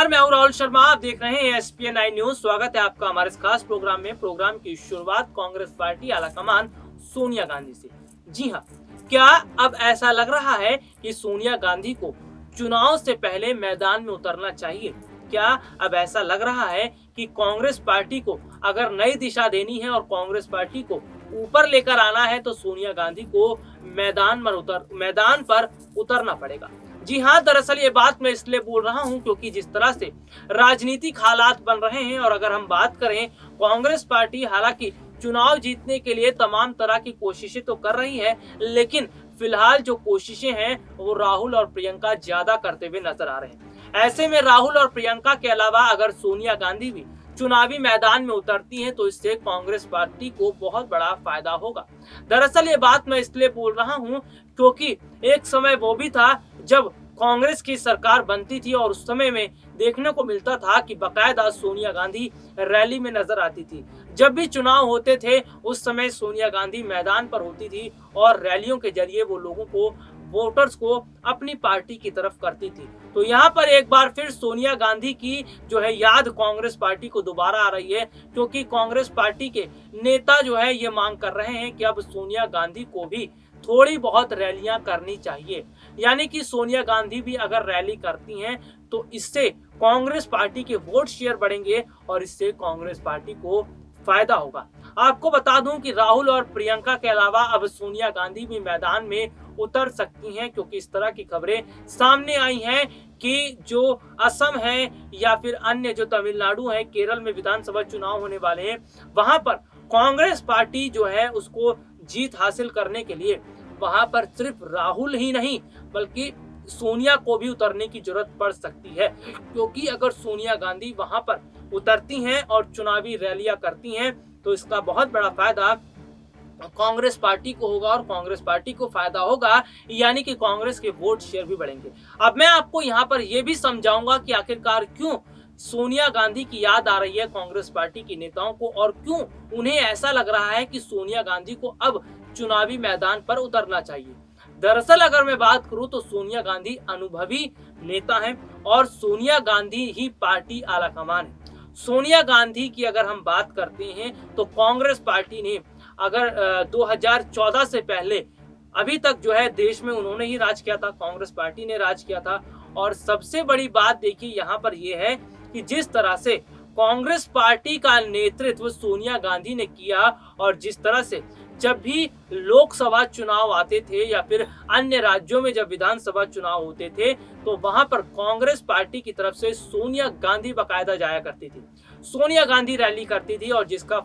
नमस्कार, मैं हूं राहुल शर्मा। आप देख रहे हैं एसपीएन 9 न्यूज। स्वागत है आपका हमारे इस खास प्रोग्राम में। प्रोग्राम की शुरुआत कांग्रेस पार्टी आलाकमान सोनिया गांधी से। जी हां, क्या अब ऐसा लग रहा है कि सोनिया गांधी को चुनाव से पहले मैदान में उतरना चाहिए? क्या अब ऐसा लग रहा है कि कांग्रेस पार्टी को अगर नई दिशा देनी है और कांग्रेस पार्टी को ऊपर लेकर आना है तो सोनिया गांधी को मैदान पर उतरना पड़ेगा? जी हाँ, दरअसल ये बात मैं इसलिए बोल रहा हूँ क्योंकि जिस तरह से राजनीतिक हालात बन रहे हैं, और अगर हम बात करें, कांग्रेस पार्टी हालांकि चुनाव जीतने के लिए तमाम तरह की कोशिशें तो कर रही है, लेकिन फिलहाल जो कोशिशें हैं वो राहुल और प्रियंका ज्यादा करते हुए नजर आ रहे हैं। ऐसे में राहुल और प्रियंका के अलावा अगर सोनिया गांधी भी चुनावी मैदान में उतरती हैं तो इससे कांग्रेस पार्टी को बहुत बड़ा फायदा होगा। दरअसल ये बात मैं इसलिए बोल रहा हूँ क्योंकि एक समय वो भी था जब कांग्रेस की सरकार बनती थी और उस समय में देखने को मिलता था कि बकायदा सोनिया गांधी रैली में नजर आती थी। जब भी चुनाव होते थे उस समय सोनिया गांधी मैदान पर होती थी और रैलियों के जरिए वो लोगों को, वोटर्स को अपनी पार्टी की तरफ करती थी। तो यहाँ पर एक बार फिर सोनिया गांधी की जो है याद कांग्रेस पार्टी को दोबारा आ रही है, क्योंकि कांग्रेस पार्टी के नेता जो है ये मांग कर रहे हैं कि अब सोनिया गांधी को भी थोड़ी बहुत रैलियां करनी चाहिए। यानी कि सोनिया गांधी भी अगर रैली करती हैं तो इससे कांग्रेस पार्टी के वोट शेयर बढ़ेंगे और इससे कांग्रेस पार्टी को फायदा होगा। आपको बता दूं कि राहुल और प्रियंका के अलावा अब सोनिया गांधी भी मैदान में उतर सकती हैं, क्योंकि इस तरह की खबरें सामने आई हैं कि जो असम है या फिर अन्य जो तमिलनाडु है, केरल में विधानसभा चुनाव होने वाले हैं, वहां पर कांग्रेस पार्टी जो है उसको जीत हासिल करने के लिए वहां पर सिर्फ राहुल ही नहीं बल्कि सोनिया को भी उतरने की जरूरत पड़ सकती है। क्योंकि अगर सोनिया गांधी वहां पर उतरती हैं और चुनावी रैलियां करती हैं तो इसका बहुत बड़ा फायदा कांग्रेस पार्टी को होगा और कांग्रेस पार्टी को फायदा होगा, यानी कि कांग्रेस के वोट शेयर भी बढ़ेंगे। अब मैं आपको यहाँ पर यह भी समझाऊंगा कि आखिरकार क्यों सोनिया गांधी की याद आ रही है कांग्रेस पार्टी के नेताओं को और क्यों उन्हें ऐसा लग रहा है कि सोनिया गांधी को अब चुनावी मैदान पर उतरना चाहिए। दरअसल अगर मैं बात करूं तो सोनिया गांधी अनुभवी नेता हैं और सोनिया गांधी ही पार्टी आलाकमान है। सोनिया गांधी की अगर हम बात करते हैं तो कांग्रेस पार्टी ने अगर 2014 से पहले अभी तक जो है देश में उन्होंने ही राज किया था, कांग्रेस पार्टी ने राज किया था। और सबसे बड़ी बात देखिए यहाँ पर यह है कि जिस तरह से कांग्रेस पार्टी का नेतृत्व सोनिया गांधी ने किया और जिस तरह से जब भी लोकसभा चुनाव आते थे या फिर अन्य राज्यों में जब विधानसभा चुनाव होते थे तो वहां पर कांग्रेस पार्टी की तरफ से सोनिया गांधी बकायदा जाया करती थी। सोनिया गांधी रैली करती थी और जिसका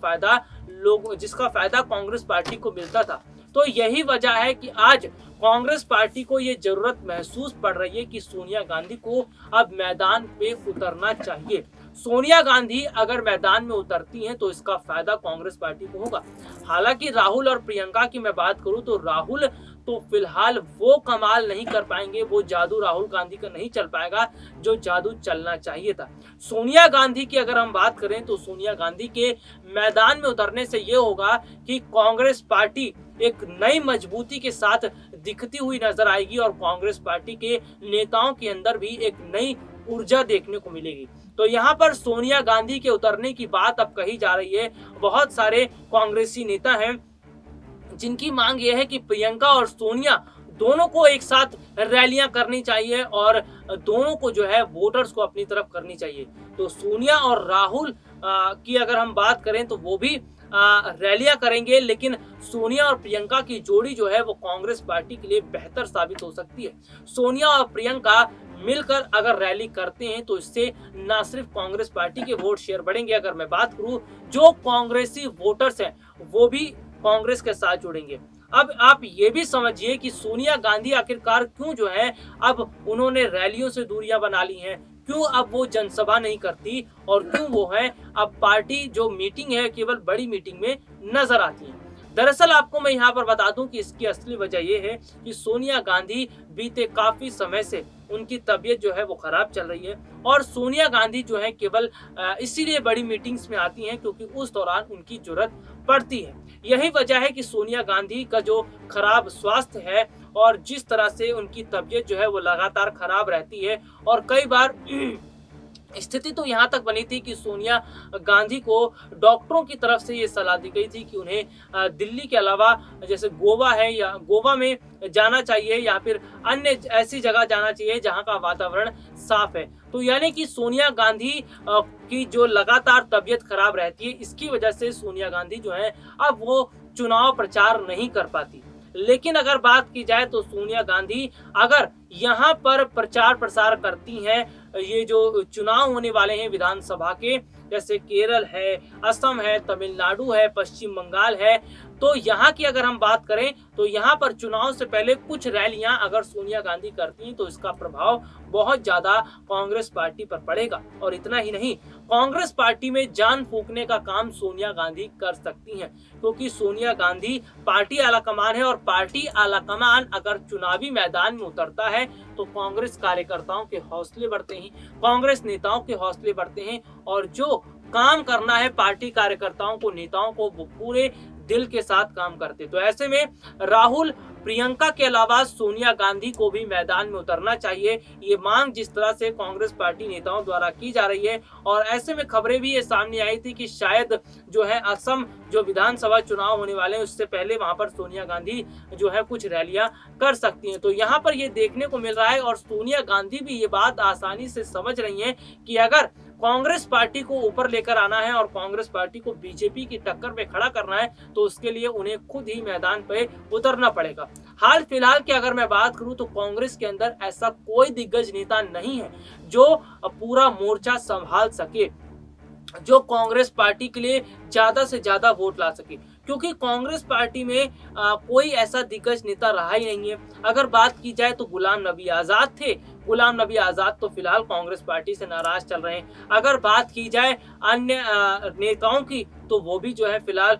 फायदा कांग्रेस पार्टी को मिलता था। तो यही वजह है कि आज कांग्रेस पार्टी को ये जरूरत महसूस पड़ रही है कि सोनिया गांधी को अब मैदान पे उतरना चाहिए। सोनिया गांधी अगर मैदान में उतरती हैं तो इसका फायदा कांग्रेस पार्टी को होगा। हालांकि राहुल और प्रियंका की मैं बात करूं तो राहुल तो फिलहाल वो कमाल नहीं कर पाएंगे, वो जादू राहुल गांधी का नहीं चल पाएगा जो जादू चलना चाहिए था। सोनिया गांधी की अगर हम बात करें तो सोनिया गांधी के मैदान में उतरने से ये होगा कि कांग्रेस पार्टी एक नई मजबूती के साथ दिखती हुई नजर आएगी और कांग्रेस पार्टी के नेताओं के अंदर भी एक नई ऊर्जा देखने को मिलेगी। तो यहाँ पर सोनिया गांधी के उतरने की बात अब कही जा रही है। बहुत सारे कांग्रेसी नेता हैं जिनकी मांग यह है कि प्रियंका और सोनिया दोनों को एक साथ रैलियां करनी चाहिए और दोनों को जो है वोटर्स को अपनी तरफ करनी चाहिए। तो सोनिया और राहुल की अगर हम बात करें तो वो भी रैलियां करेंगे, लेकिन सोनिया और प्रियंका की जोड़ी जो है वो कांग्रेस पार्टी के लिए बेहतर साबित हो सकती है। सोनिया और प्रियंका मिलकर अगर रैली करते हैं तो इससे न सिर्फ कांग्रेस पार्टी के वोट शेयर बढ़ेंगे, अगर मैं बात करूं जो कांग्रेसी वोटर्स हैं वो भी कांग्रेस के साथ जुड़ेंगे। अब आप ये भी समझिए कि सोनिया गांधी आखिरकार क्यों जो है अब उन्होंने रैलियों से दूरियां बना ली हैं, क्यों अब वो जनसभा नहीं करती और क्यों वो है अब पार्टी जो मीटिंग है केवल बड़ी मीटिंग में नजर आती है। दरअसल आपको मैं यहाँ पर बता दूं कि इसकी असली वजह यह है कि सोनिया गांधी बीते काफी समय से उनकी तबीयत जो है वो खराब चल रही है और सोनिया गांधी जो है केवल इसीलिए बड़ी मीटिंग्स में आती हैं क्योंकि उस दौरान उनकी जरूरत पड़ती है। यही वजह है कि सोनिया गांधी का जो खराब स्वास्थ्य है और जिस तरह से उनकी तबीयत जो है वो लगातार खराब रहती है और कई बार स्थिति तो यहाँ तक बनी थी कि सोनिया गांधी को डॉक्टरों की तरफ से ये सलाह दी गई थी कि उन्हें दिल्ली के अलावा जैसे गोवा है या गोवा में जाना चाहिए या फिर अन्य ऐसी जगह जाना चाहिए जहाँ का वातावरण साफ है। तो यानी कि सोनिया गांधी की जो लगातार तबीयत खराब रहती है, इसकी वजह से सोनिया गांधी जो है अब वो चुनाव प्रचार नहीं कर पाती। लेकिन अगर बात की जाए तो सोनिया गांधी अगर यहाँ पर प्रचार प्रसार करती हैं, ये जो चुनाव होने वाले हैं विधानसभा के, जैसे केरल है, असम है, तमिलनाडु है, पश्चिम बंगाल है, तो यहाँ की अगर हम बात करें तो यहाँ पर चुनाव से पहले कुछ रैलियां अगर सोनिया गांधी करती हैं तो इसका प्रभाव बहुत ज्यादा कांग्रेस पार्टी पर पड़ेगा। और इतना ही नहीं, कांग्रेस पार्टी में जान फूंकने का काम सोनिया गांधी कर सकती हैं, क्योंकि सोनिया गांधी पार्टी आलाकमान है और पार्टी आलाकमान अगर चुनावी मैदान में उतरता है तो कांग्रेस कार्यकर्ताओं के हौसले बढ़ते हैं, कांग्रेस नेताओं के हौसले बढ़ते हैं और जो काम करना है पार्टी कार्यकर्ताओं को, नेताओं को, वो पूरे दिल के साथ काम करते। तो ऐसे में राहुल, प्रियंका के अलावा सोनिया गांधी को भी मैदान में उतरना चाहिए, ये मांग जिस तरह से कांग्रेस पार्टी नेताओं द्वारा की जा रही है। और ऐसे में खबरें भी ये सामने आई थी कि शायद जो है असम जो विधानसभा चुनाव होने वाले हैं उससे पहले वहां पर सोनिया गांधी जो है कुछ रैलियां कर सकती हैं। तो यहाँ पर ये देखने को मिल रहा है और सोनिया गांधी भी ये बात आसानी से समझ रही है कि अगर कांग्रेस पार्टी को ऊपर लेकर आना है और कांग्रेस पार्टी को बीजेपी की टक्कर में खड़ा करना है तो उसके लिए उन्हें खुद ही मैदान पे उतरना पड़ेगा। हाल फिलहाल की अगर मैं बात करूं तो कांग्रेस के अंदर ऐसा कोई दिग्गज नेता नहीं है जो पूरा मोर्चा संभाल सके, जो कांग्रेस पार्टी के लिए ज्यादा से ज्यादा वोट ला सके, क्योंकि कांग्रेस पार्टी में कोई ऐसा दिग्गज नेता रहा ही नहीं है। अगर बात की जाए तो गुलाम नबी आजाद थे, गुलाम नबी आजाद तो फिलहाल कांग्रेस पार्टी से नाराज चल रहे हैं। अगर बात की जाए अन्य नेताओं की तो वो भी जो है फिलहाल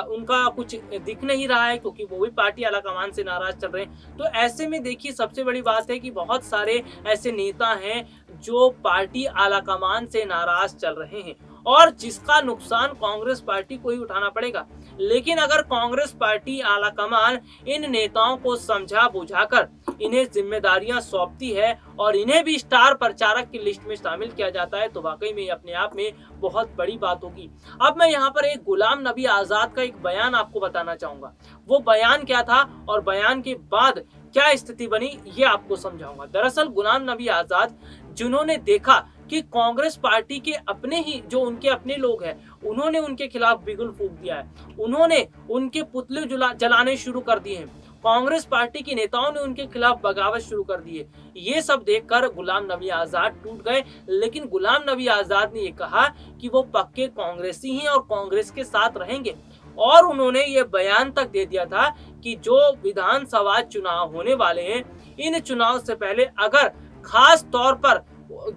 उनका कुछ दिख नहीं रहा है, क्योंकि वो भी पार्टी आलाकमान से नाराज चल रहे हैं। तो ऐसे में देखिए सबसे बड़ी बात है कि बहुत सारे ऐसे नेता हैं जो पार्टी आलाकमान से नाराज चल रहे हैं और जिसका नुकसान कांग्रेस पार्टी को ही उठाना पड़ेगा। लेकिन अगर कांग्रेस पार्टी आलाकमान इन नेताओं को समझा बुझाकर इन्हें जिम्मेदारियां सौंपती है और इन्हें भी स्टार प्रचारक की लिस्ट में शामिल किया जाता है तो वाकई में अपने आप में बहुत बड़ी बात होगी। अब मैं यहाँ पर एक गुलाम नबी आजाद का एक बयान आपको बताना चाहूंगा। वो बयान क्या था और बयान के बाद क्या स्थिति बनी ये आपको समझाऊंगा। दरअसल गुलाम नबी आजाद जिन्होंने देखा कि कांग्रेस पार्टी के अपने ही जो उनके अपने लोग हैं उन्होंने उनके खिलाफ बिगुल फूंक दिया है, उन्होंने उनके पुतले जलाने शुरू कर दिए हैं, कांग्रेस पार्टी के नेताओं ने उनके खिलाफ बगावत शुरू कर दी है। ये सब देखकर गुलाम नबी आजाद टूट गए। लेकिन गुलाम नबी आजाद ने ये कहा कि वो पक्के कांग्रेसी हैं और कांग्रेस के साथ रहेंगे और उन्होंने ये बयान तक दे दिया था कि जो विधानसभा चुनाव होने वाले हैं इन चुनाव से पहले अगर खास तौर पर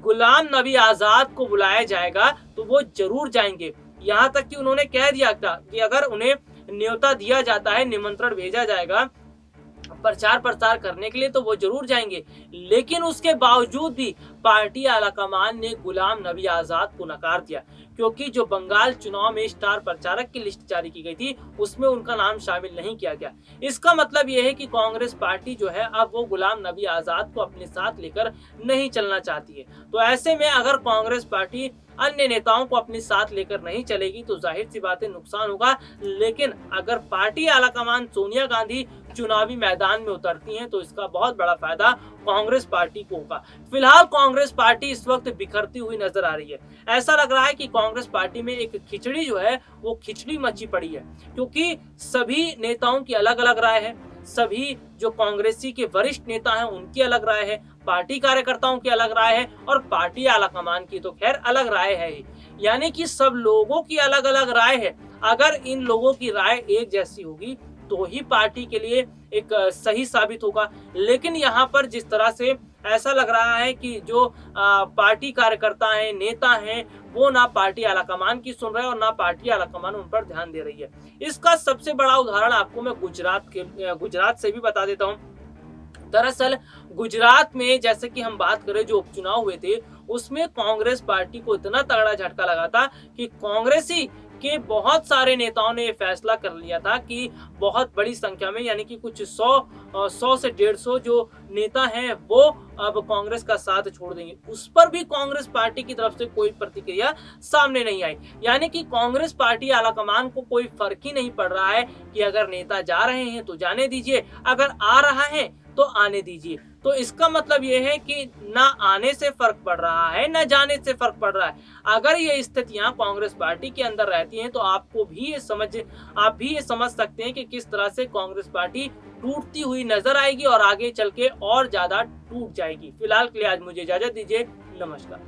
गुलाम नबी आजाद को बुलाया जाएगा तो वो जरूर जाएंगे। यहाँ तक कि उन्होंने कह दिया था कि अगर उन्हें न्योता दिया जाता है, निमंत्रण भेजा जाएगा प्रचार प्रसार करने के लिए तो वो जरूर जाएंगे। लेकिन उसके बावजूद भी पार्टी आलाकमान ने गुलाम नबी आजाद को नकार दिया, क्योंकि जो बंगाल चुनाव में स्टार प्रचारक की लिस्ट जारी की गई थी उसमें उनका नाम शामिल नहीं किया गया। इसका मतलब यह है कि कांग्रेस पार्टी जो है अब वो गुलाम नबी आजाद को अपने साथ लेकर नहीं चलना चाहती है। तो ऐसे में अगर कांग्रेस पार्टी अन्य नेताओं को अपने साथ लेकर नहीं चलेगी तो जाहिर सी बात है नुकसान होगा। लेकिन अगर पार्टी आलाकमान सोनिया गांधी चुनावी मैदान में उतरती हैं तो इसका बहुत बड़ा फायदा कांग्रेस पार्टी को होगा। फिलहाल कांग्रेस पार्टी इस वक्त बिखरती हुई नजर आ रही है। ऐसा लग रहा है कि कांग्रेस पार्टी में एक खिचड़ी जो है वो खिचड़ी मची पड़ी है, क्योंकि सभी नेताओं की अलग अलग राय है, सभी जो कांग्रेसी के वरिष्ठ नेता हैं उनकी अलग राय है, पार्टी कार्यकर्ताओं की अलग राय है और पार्टी आलाकमान की तो खैर अलग राय है ही। यानी कि सब लोगों की अलग अलग राय है। अगर इन लोगों की राय एक जैसी होगी तो ही पार्टी के लिए एक सही साबित होगा। लेकिन यहाँ पर जिस तरह से ऐसा लग रहा है कि जो पार्टी कार्यकर्ता हैं, नेता हैं, वो ना पार्टी आलाकमान की सुन रहे हैं और ना पार्टी आलाकमान उन पर ध्यान दे रही है। इसका सबसे बड़ा उदाहरण आपको मैं गुजरात से भी बता देता हूँ। दरअसल गुजरात में जैसे कि हम बात करें जो उपचुनाव हुए थे उसमें कांग्रेस पार्टी को इतना तगड़ा झटका लगा था कि कांग्रेसी के बहुत सारे नेताओं ने ये फैसला कर लिया था कि बहुत बड़ी संख्या में यानी कि कुछ 100 से 150 जो नेता हैं वो अब कांग्रेस का साथ छोड़ देंगे। उस पर भी कांग्रेस पार्टी की तरफ से कोई प्रतिक्रिया सामने नहीं आई। यानी कि कांग्रेस पार्टी आलाकमान को कोई फर्क ही नहीं पड़ रहा है कि अगर नेता जा रहे हैं तो जाने दीजिए, अगर आ रहा है तो आने दीजिए। तो इसका मतलब ये है कि ना आने से फर्क पड़ रहा है ना जाने से फर्क पड़ रहा है। अगर ये स्थितियां कांग्रेस पार्टी के अंदर रहती हैं तो आप भी ये समझ सकते हैं कि किस तरह से कांग्रेस पार्टी टूटती हुई नजर आएगी और आगे चल के और ज्यादा टूट जाएगी। फिलहाल के लिए आज मुझे इजाजत दीजिए। नमस्कार।